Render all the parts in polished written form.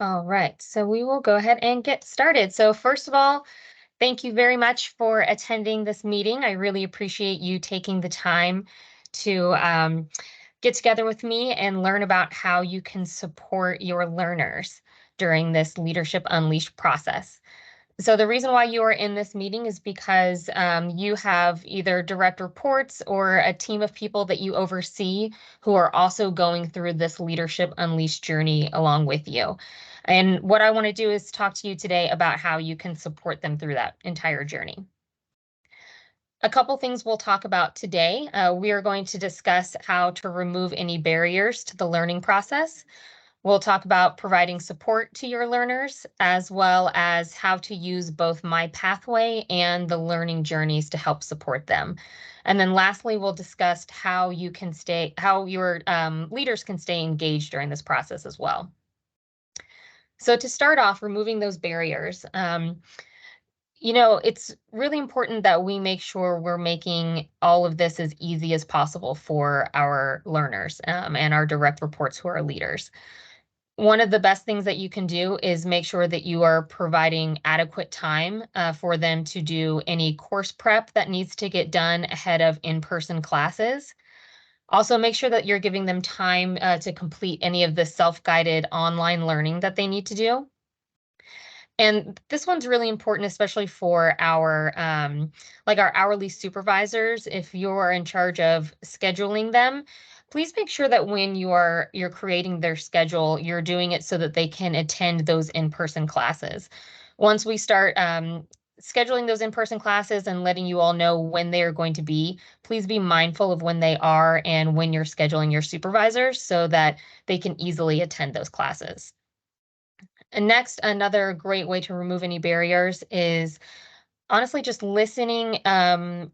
All right, so we will go ahead and get started. So first of all, thank you very much for attending this meeting. I really appreciate you taking the time to get together with me and learn about how you can support your learners during this Leadership Unleashed process. So the reason why you are in this meeting is because you have either direct reports or a team of people that you oversee who are also going through this Leadership Unleashed journey along with you. And what I want to do is talk to you today about how you can support them through that entire journey. A couple things we'll talk about today. We are going to discuss how to remove any barriers to the learning process. We'll talk about providing support to your learners, as well as how to use both My Pathway and the learning journeys to help support them. And then lastly, we'll discuss how your leaders can stay engaged during this process as well. So to start off, removing those barriers, it's really important that we make sure we're making all of this as easy as possible for our learners and our direct reports who are leaders. One of the best things that you can do is make sure that you are providing adequate time for them to do any course prep that needs to get done ahead of in-person classes. Also, make sure that you're giving them time to complete any of the self-guided online learning that they need to do. And this one's really important, especially for our our hourly supervisors. If you're in charge of scheduling them, please make sure that when you're creating their schedule, you're doing it so that they can attend those in-person classes. Once we start scheduling those in-person classes and letting you all know when they are going to be, please be mindful of when they are and when you're scheduling your supervisors so that they can easily attend those classes. And next, another great way to remove any barriers is honestly just listening and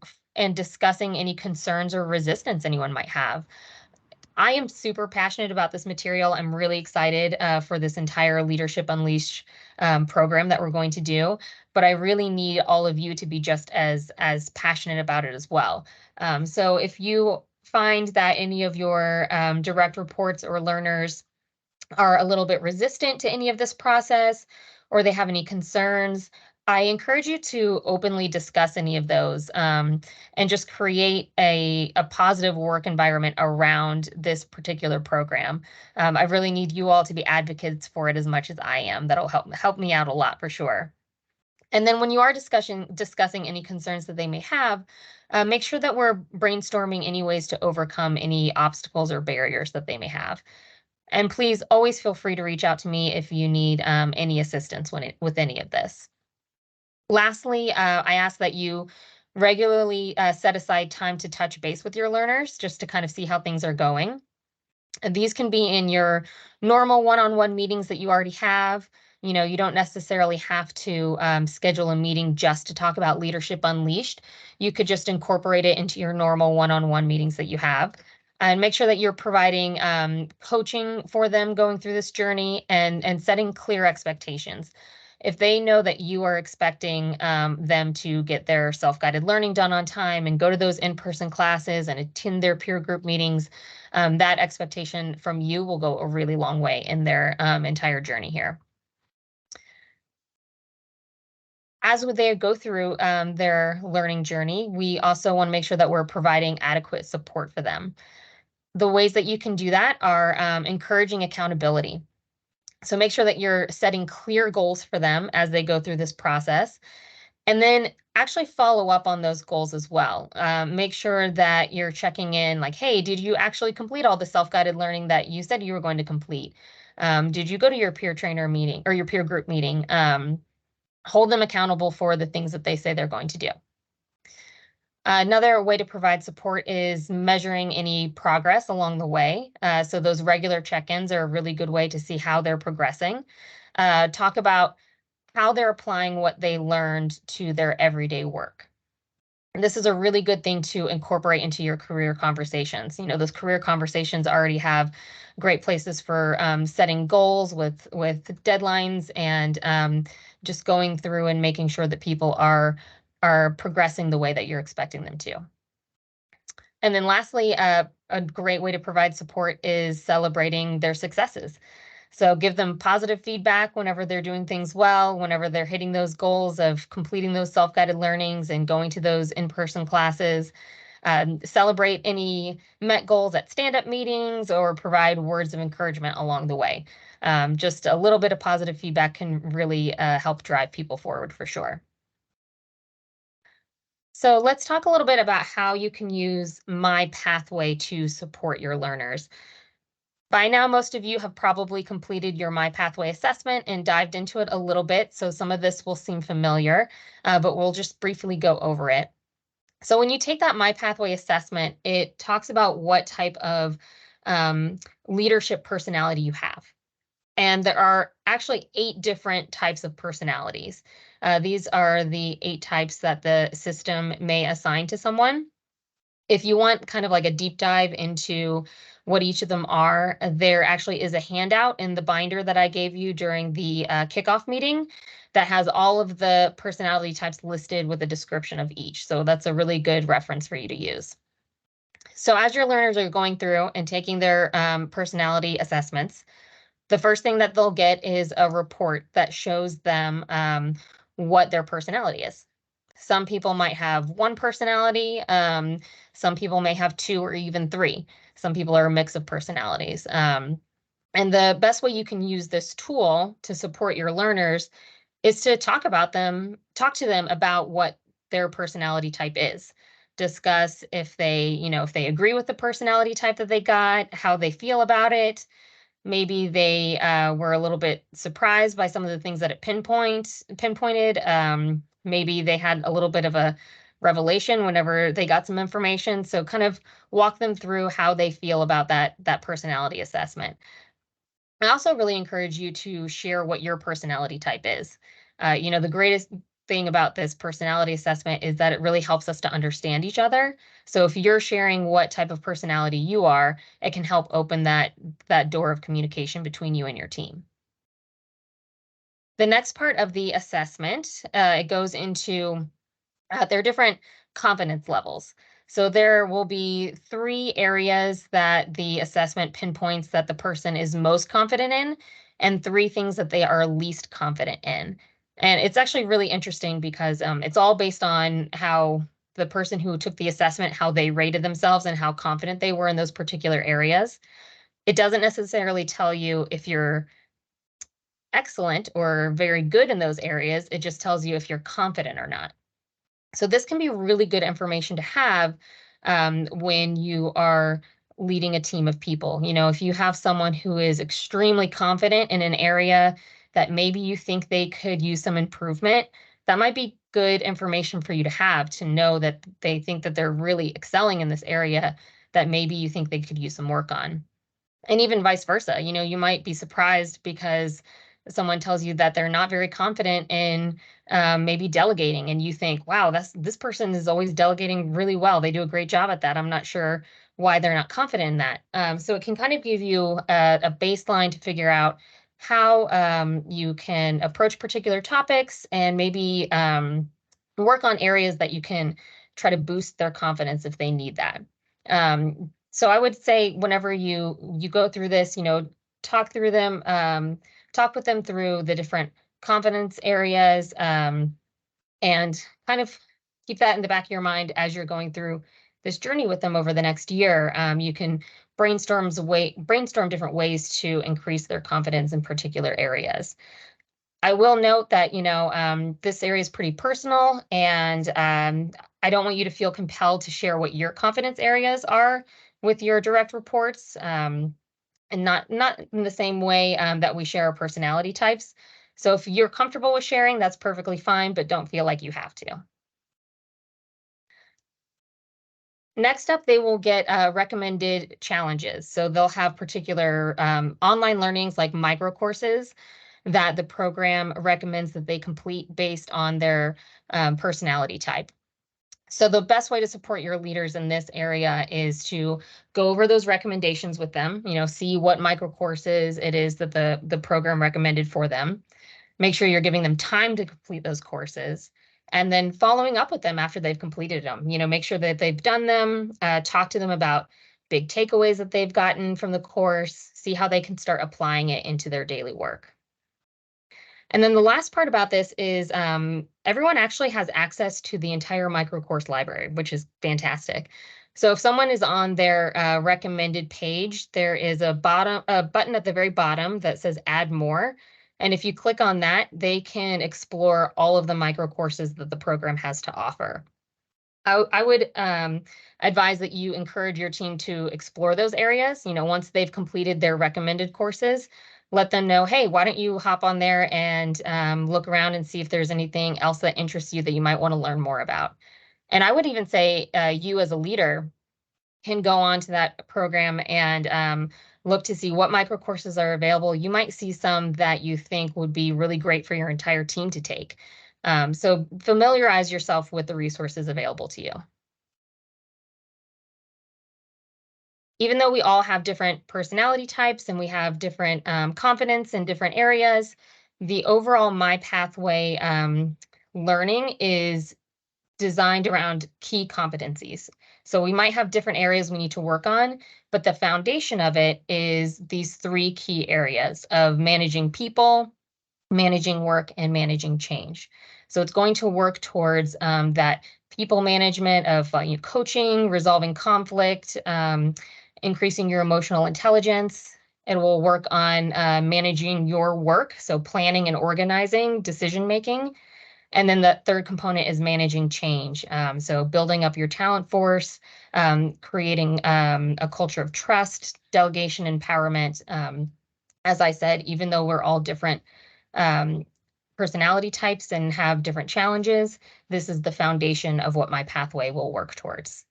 discussing any concerns or resistance anyone might have. I am super passionate about this material. I'm really excited for this entire Leadership Unleashed program that we're going to do, but I really need all of you to be just as passionate about it as well. So if you find that any of your direct reports or learners are a little bit resistant to any of this process or they have any concerns, I encourage you to openly discuss any of those and just create a positive work environment around this particular program. I really need you all to be advocates for it as much as I am. That'll help me out a lot for sure. And then when you are discussing any concerns that they may have, make sure that we're brainstorming any ways to overcome any obstacles or barriers that they may have. And please always feel free to reach out to me if you need any assistance with any of this. Lastly, I ask that you regularly set aside time to touch base with your learners just to kind of see how things are going. And these can be in your normal one-on-one meetings that you already have. You don't necessarily have to schedule a meeting just to talk about Leadership Unleashed. You could just incorporate it into your normal one-on-one meetings that you have. And make sure that you're providing coaching for them going through this journey and setting clear expectations. If they know that you are expecting them to get their self-guided learning done on time and go to those in-person classes and attend their peer group meetings, that expectation from you will go a really long way in their entire journey here. As they go through their learning journey, we also want to make sure that we're providing adequate support for them. The ways that you can do that are encouraging accountability. So make sure that you're setting clear goals for them as they go through this process. And then actually follow up on those goals as well. Make sure that you're checking in like, hey, did you actually complete all the self-guided learning that you said you were going to complete? Did you go to your peer trainer meeting or your peer group meeting? Hold them accountable for the things that they say they're going to do. Another way to provide support is measuring any progress along the way. So those regular check-ins are a really good way to see how they're progressing. Talk about how they're applying what they learned to their everyday work. And this is a really good thing to incorporate into your career conversations. Those career conversations already have great places for setting goals with deadlines and just going through and making sure that people are progressing the way that you're expecting them to. And then lastly, a great way to provide support is celebrating their successes. So give them positive feedback whenever they're doing things well, whenever they're hitting those goals of completing those self-guided learnings and going to those in-person classes. Celebrate any met goals at stand-up meetings or provide words of encouragement along the way. Just a little bit of positive feedback can really help drive people forward for sure. So let's talk a little bit about how you can use My Pathway to support your learners. By now, most of you have probably completed your My Pathway assessment and dived into it a little bit, so some of this will seem familiar, but we'll just briefly go over it. So when you take that My Pathway assessment, it talks about what type of um, leadership personality you have. And there are actually 8 different types of personalities. These are the 8 types that the system may assign to someone. If you want kind of like a deep dive into what each of them are, there actually is a handout in the binder that I gave you during the kickoff meeting that has all of the personality types listed with a description of each. So that's a really good reference for you to use. So as your learners are going through and taking their personality assessments, the first thing that they'll get is a report that shows them what their personality is. Some people might have one personality. Some people may have 2 or even 3. Some people are a mix of personalities. And the best way you can use this tool to support your learners is to talk to them about what their personality type is. Discuss if if they agree with the personality type that they got, how they feel about it. Maybe they were a little bit surprised by some of the things that it pinpointed. Maybe they had a little bit of a revelation whenever they got some information. So kind of walk them through how they feel about that personality assessment. I also really encourage you to share what your personality type is. The greatest thing about this personality assessment is that it really helps us to understand each other. So if you're sharing what type of personality you are, it can help open that door of communication between you and your team. The next part of the assessment, it goes into their different confidence levels. So there will be 3 areas that the assessment pinpoints that the person is most confident in, and 3 things that they are least confident in. And it's actually really interesting because it's all based on how the person who took the assessment, how they rated themselves and how confident they were in those particular areas. It doesn't necessarily tell you if you're excellent or very good in those areas. It just tells you if you're confident or not. So this can be really good information to have when you are leading a team of people. If you have someone who is extremely confident in an area that maybe you think they could use some improvement, that might be good information for you to have to know that they think that they're really excelling in this area that maybe you think they could use some work on. And even vice versa, you might be surprised because someone tells you that they're not very confident in maybe delegating, and you think, wow, this person is always delegating really well. They do a great job at that. I'm not sure why they're not confident in that. So it can kind of give you a baseline to figure out how you can approach particular topics and maybe work on areas that you can try to boost their confidence if they need that. So I would say whenever you go through this, talk through them, talk with them through the different confidence areas, and kind of keep that in the back of your mind as you're going through this journey with them over the next year. You can brainstorm different ways to increase their confidence in particular areas. I will note that, this area is pretty personal, and I don't want you to feel compelled to share what your confidence areas are with your direct reports, and not in the same way that we share our personality types. So if you're comfortable with sharing, that's perfectly fine, but don't feel like you have to. Next up, they will get recommended challenges. So they'll have particular online learnings like micro courses that the program recommends that they complete based on their personality type. So the best way to support your leaders in this area is to go over those recommendations with them, see what micro courses it is that the program recommended for them. Make sure you're giving them time to complete those courses, and then following up with them after they've completed them. Make sure that they've done them, talk to them about big takeaways that they've gotten from the course, see how they can start applying it into their daily work. And then the last part about this is everyone actually has access to the entire microcourse library, which is fantastic. So if someone is on their recommended page, there is a button at the very bottom that says add more. And if you click on that, they can explore all of the microcourses that the program has to offer. I would advise that you encourage your team to explore those areas. Once they've completed their recommended courses, let them know, hey, why don't you hop on there and look around and see if there's anything else that interests you that you might want to learn more about. And I would even say you as a leader can go on to that program and look to see what micro courses are available. You might see some that you think would be really great for your entire team to take. So familiarize yourself with the resources available to you. Even though we all have different personality types and we have different confidence in different areas, the overall My Pathway learning is designed around key competencies. So we might have different areas we need to work on, but the foundation of it is these three key areas of managing people, managing work, and managing change. So it's going to work towards that people management of coaching, resolving conflict, increasing your emotional intelligence. It will work on managing your work, so planning and organizing, decision making. And then the third component is managing change. So building up your talent force, creating a culture of trust, delegation, empowerment. As I said, even though we're all different personality types and have different challenges, this is the foundation of what My Pathway will work towards.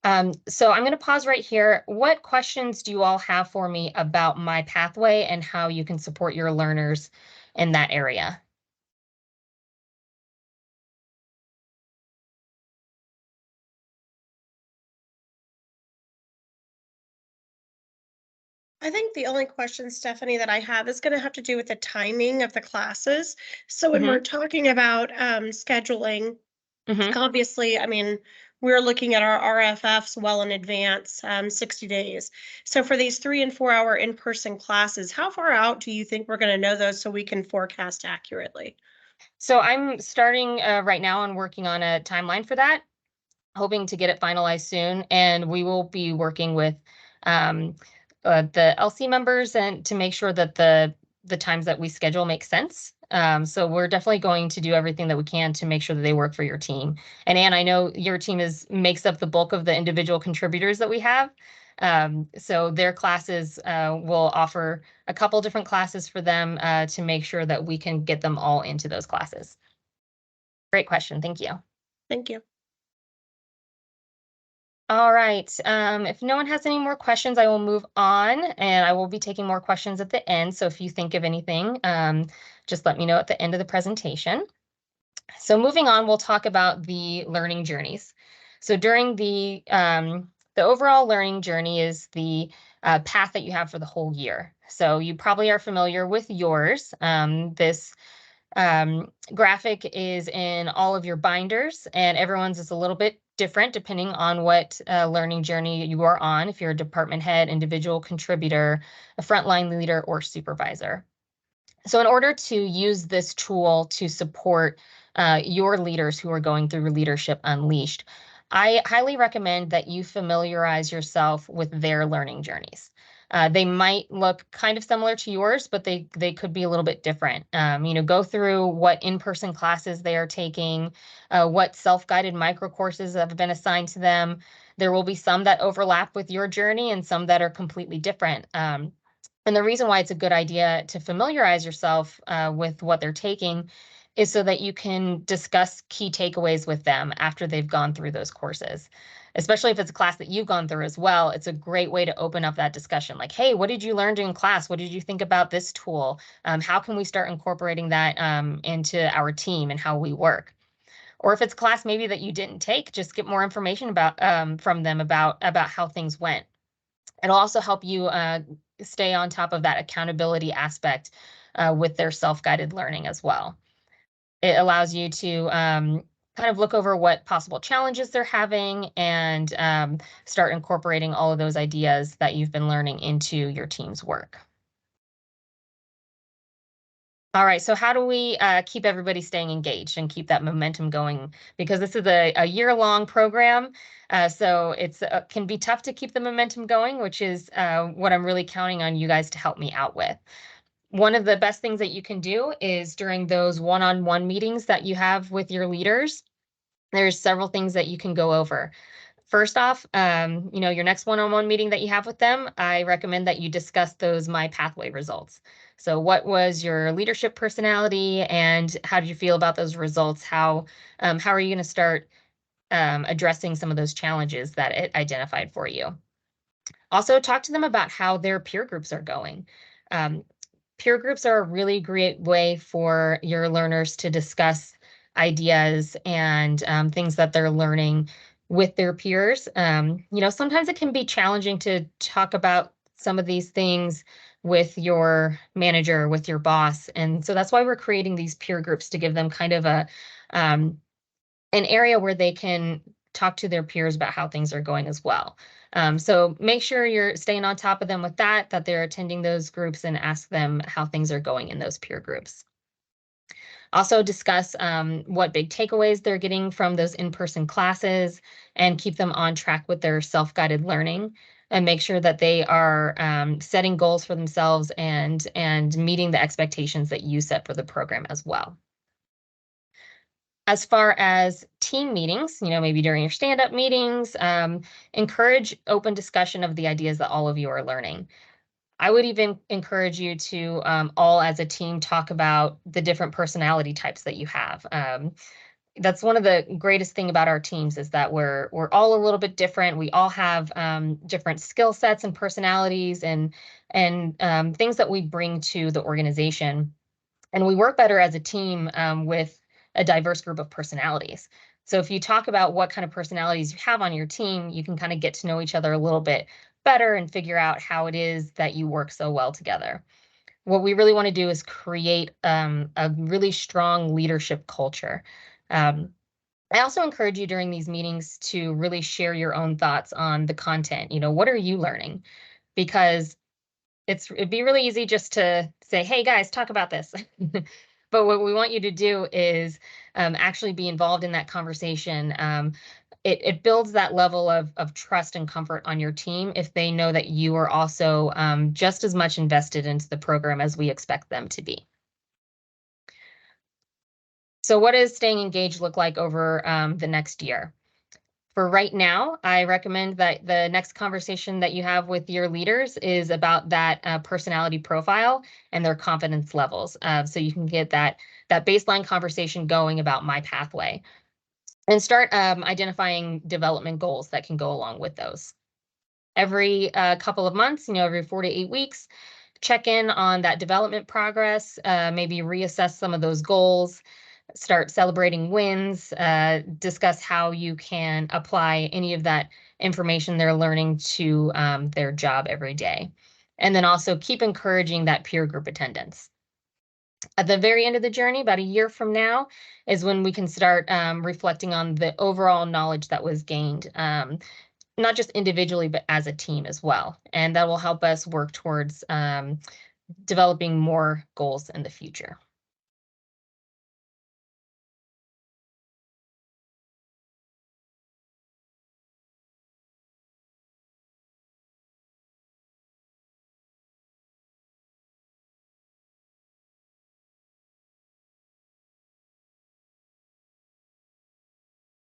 So I'm going to pause right here. What questions do you all have for me about My Pathway and how you can support your learners in that area? I think the only question, Stephanie, that I have is going to have to do with the timing of the classes. So when we're talking about scheduling, Mm-hmm. obviously, I mean, we're looking at our RFFs well in advance, 60 days. So for these 3 and 4 hour in-person classes, how far out do you think we're going to know those so we can forecast accurately? So I'm starting right now and working on a timeline for that, hoping to get it finalized soon. And we will be working with um, the LC members and to make sure that the times that we schedule make sense. So we're definitely going to do everything that we can to make sure that they work for your team. And Anne, I know your team makes up the bulk of the individual contributors that we have. So their classes will offer a couple different classes for them to make sure that we can get them all into those classes. Great question. Thank you. Thank you. All right. If no one has any more questions, I will move on and I will be taking more questions at the end. So if you think of anything, just let me know at the end of the presentation. So moving on, we'll talk about the learning journeys. So during the overall learning journey is the path that you have for the whole year. So you probably are familiar with yours. This graphic is in all of your binders, and everyone's is a little bit different depending on what learning journey you are on, if you're a department head, individual contributor, a frontline leader, or supervisor. So in order to use this tool to support your leaders who are going through Leadership Unleashed, I highly recommend that you familiarize yourself with their learning journeys. They might look kind of similar to yours, but they could be a little bit different. Go through what in-person classes they are taking, what self-guided micro courses have been assigned to them. There will be some that overlap with your journey and some that are completely different. And the reason why it's a good idea to familiarize yourself with what they're taking is so that you can discuss key takeaways with them after they've gone through those courses. Especially if it's a class that you've gone through as well, it's a great way to open up that discussion. Like, hey, what did you learn during class? What did you think about this tool? How can we start incorporating that into our team and how we work? Or if it's a class maybe that you didn't take, just get more information about from them about how things went. It'll also help you stay on top of that accountability aspect with their self-guided learning as well. It allows you to kind of look over what possible challenges they're having and start incorporating all of those ideas that you've been learning into your team's work. All right, so how do we keep everybody staying engaged and keep that momentum going? Because this is a year-long program, so it's can be tough to keep the momentum going, which is what I'm really counting on you guys to help me out with. One of the best things that you can do is during those one-on-one meetings that you have with your leaders, there's several things that you can go over. First off, your next one-on-one meeting that you have with them, I recommend that you discuss those My Pathway results. So what was your leadership personality and how did you feel about those results? How are you going to start addressing some of those challenges that it identified for you? Also, talk to them about how their peer groups are going. Um, Peer groups are a really great way for your learners to discuss ideas and things that they're learning with their peers. Sometimes it can be challenging to talk about some of these things with your manager, with your boss. And so that's why we're creating these peer groups to give them kind of um, an area where they can talk to their peers about how things are going as well. So make sure you're staying on top of them with that they're attending those groups and ask them how things are going in those peer groups. Also discuss what big takeaways they're getting from those in-person classes and keep them on track with their self-guided learning and make sure that they are setting goals for themselves and meeting the expectations that you set for the program as well. As far as team meetings, maybe during your stand-up meetings, encourage open discussion of the ideas that all of you are learning. I would even encourage you to all as a team talk about the different personality types that you have. That's one of the greatest thing about our teams is that we're all a little bit different. We all have different skill sets and personalities and things that we bring to the organization. And we work better as a team with a diverse group of personalities. So if you talk about what kind of personalities you have on your team, you can kind of get to know each other a little bit better and figure out how it is that you work so well together. What we really want to do is create a really strong leadership culture. Um, I also encourage you during these meetings to really share your own thoughts on the content. What are you learning? Because it'd be really easy just to say, "Hey guys, talk about this." But what we want you to do is actually be involved in that conversation. It builds that level of trust and comfort on your team if they know that you are also just as much invested into the program as we expect them to be. So what does staying engaged look like over the next year? For right now, I recommend that the next conversation that you have with your leaders is about that personality profile and their confidence levels. So you can get that baseline conversation going about My Pathway and start identifying development goals that can go along with those. Every couple of months, every 4 to 8 weeks, check in on that development progress, maybe reassess some of those goals, start celebrating wins, discuss how you can apply any of that information they're learning to their job every day. And then also keep encouraging that peer group attendance. At the very end of the journey, about a year from now, is when we can start reflecting on the overall knowledge that was gained, not just individually, but as a team as well. And that will help us work towards developing more goals in the future.